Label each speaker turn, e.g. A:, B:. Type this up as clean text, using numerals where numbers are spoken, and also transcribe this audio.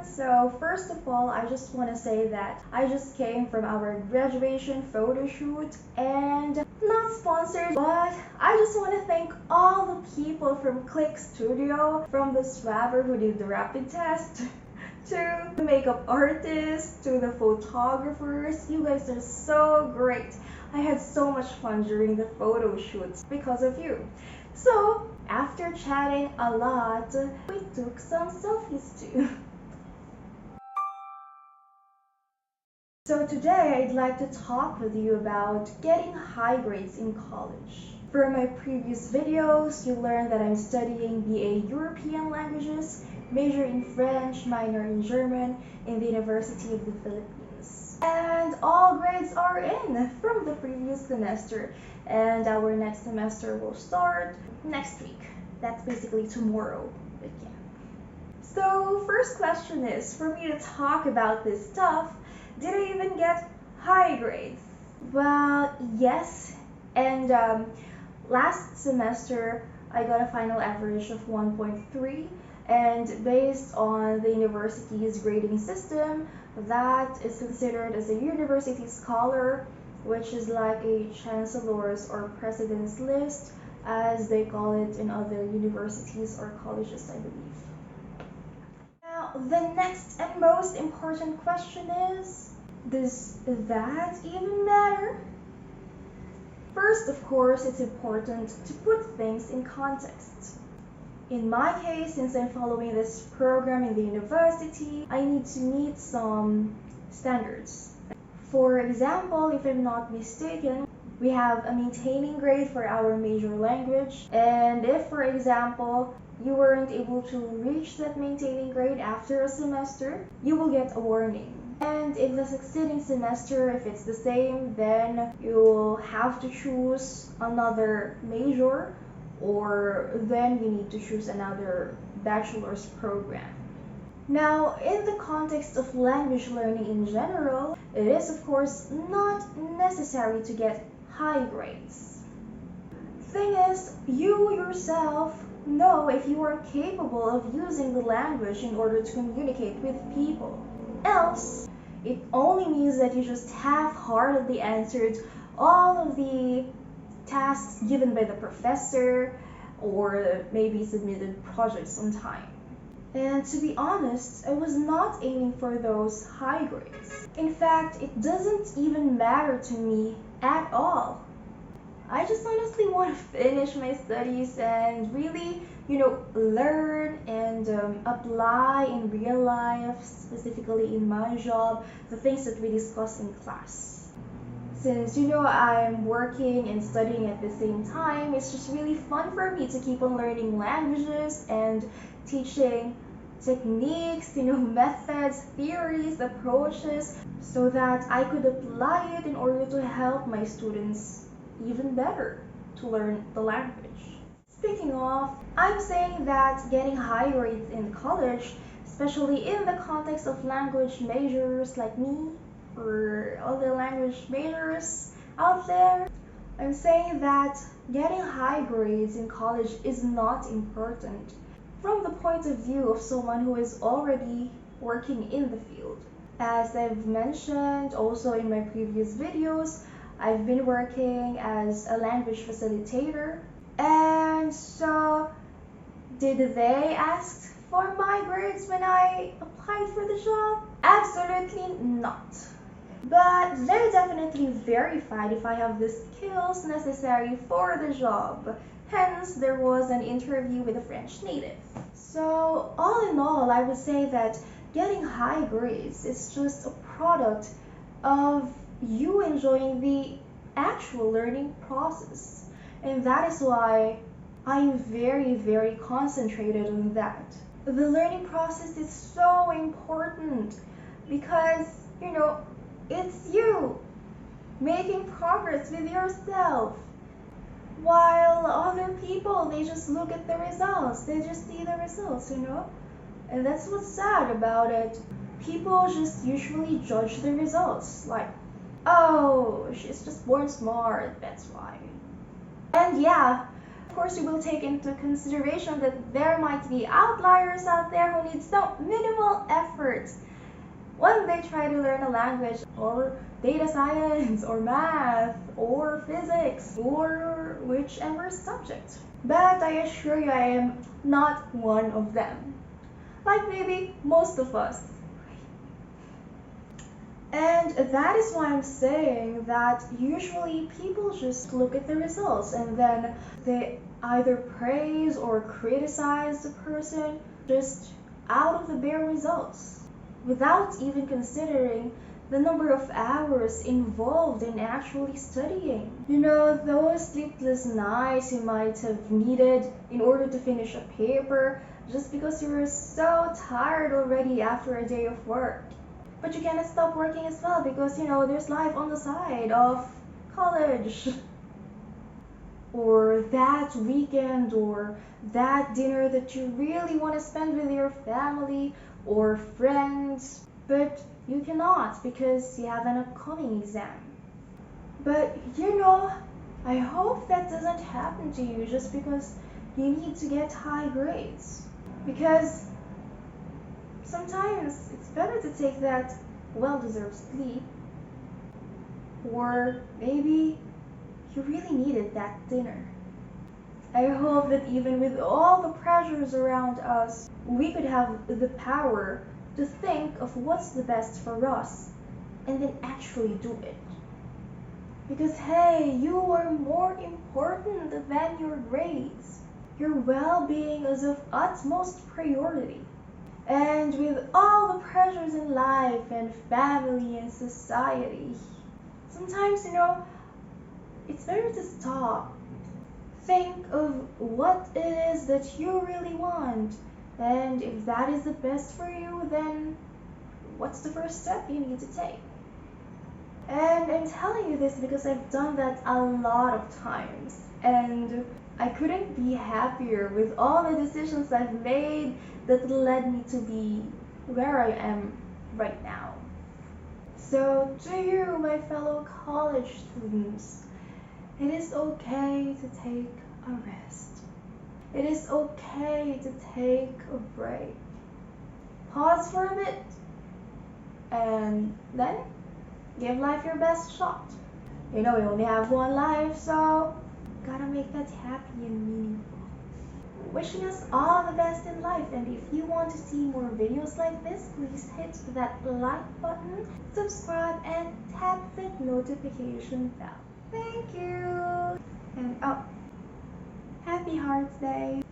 A: So first of all, I just want to say that I just came from our graduation photo shoot and not sponsored, but I just want to thank all the people from KLIK Studio, from the swabber who did the rapid test, to the makeup artists, to the photographers. You guys are so great. I had so much fun during the photo shoots because of you. So after chatting a lot, we took some selfies too. So today I'd like to talk with you about getting high grades in college. From my previous videos, you learned that I'm studying BA European Languages, major in French, minor in German, in the University of the Philippines. And all grades are in from the previous semester, and our next semester will start next week. That's basically tomorrow, but yeah. So first question is, for me to talk about this stuff, did I even get high grades? Well, yes, and last semester I got a final average of 1.3, and based on the university's grading system, that is considered as a university scholar, which is like a chancellor's or president's list, as they call it in other universities or colleges, I believe. Now, the next and most important question is, does that even matter? First, of course, it's important to put things in context. In my case, since I'm following this program in the university, I need to meet some standards. For example, if I'm not mistaken, we have a maintaining grade for our major language, and if, for example, you weren't able to reach that maintaining grade after a semester, you will get a warning. And in the succeeding semester, if it's the same, then you will have to choose another major, or then you need to choose another bachelor's program. Now, in the context of language learning in general, it is of course not necessary to get high grades. Thing is, you yourself know if you are capable of using the language in order to communicate with people. Else, it only means that you just half-heartedly answered all of the tasks given by the professor, or maybe submitted projects on time. And to be honest, I was not aiming for those high grades. In fact, it doesn't even matter to me at all. I just honestly want to finish my studies and really, learn and apply in real life, specifically in my job, the things that we discuss in class. Since, I'm working and studying at the same time, it's just really fun for me to keep on learning languages and teaching techniques, methods, theories, approaches, so that I could apply it in order to help my students even better to learn the language. Speaking of, I'm saying that getting high grades in college, especially in the context of language majors like me or other language majors out there, I'm saying that getting high grades in college is not important from the point of view of someone who is already working in the field. As I've mentioned also in my previous videos, I've been working as a language facilitator, and so did they ask for my grades when I applied for the job? Absolutely not. But they definitely verified if I have the skills necessary for the job. Hence, there was an interview with a French native. So, all in all, I would say that getting high grades is just a product of you enjoying the actual learning process. And that is why I'm very, very concentrated on that. The learning process is so important because, it's you making progress with yourself. While other people, they just look at the results, they just see the results, And that's what's sad about it. People just usually judge the results, like, oh, she's just born smart, that's why. And yeah, Of course, you will take into consideration that there might be outliers out there who need some minimal effort when they try to learn a language or data science or math or physics or whichever subject. But I assure you, I am not one of them. Like maybe most of us. And that is why I'm saying that usually people just look at the results and then they either praise or criticize the person just out of the bare results, without even considering the number of hours involved in actually studying. You know, those sleepless nights you might have needed in order to finish a paper just because you were so tired already after a day of work. But you cannot stop working as well because, you know, there's life on the side of college. Or that weekend or that dinner that you really want to spend with your family or friends, but you cannot because you have an upcoming exam. But you know, I hope that doesn't happen to you just because you need to get high grades. Because sometimes it's better to take that well-deserved sleep, or maybe you really needed that dinner. I hope that even with all the pressures around us, we could have the power to think of what's the best for us and then actually do it. Because hey, you are more important than your grades. Your well-being is of utmost priority. And with all the pressures in life and family and society, sometimes, you know, it's better to stop. Think of what it is that you really want. And if that is the best for you, then what's the first step you need to take? And I'm telling you this because I've done that a lot of times. And I couldn't be happier with all the decisions I've made that led me to be where I am right now. So to you, my fellow college students, it is okay to take a rest. It is okay to take a break. Pause for a bit and then give life your best shot. You know, we only have one life, so gotta make that happy and meaningful. Wishing us all the best in life, and if you want to see more videos like this, please hit that like button, subscribe, and tap that notification bell. Thank you! And oh, Happy Hearts Day!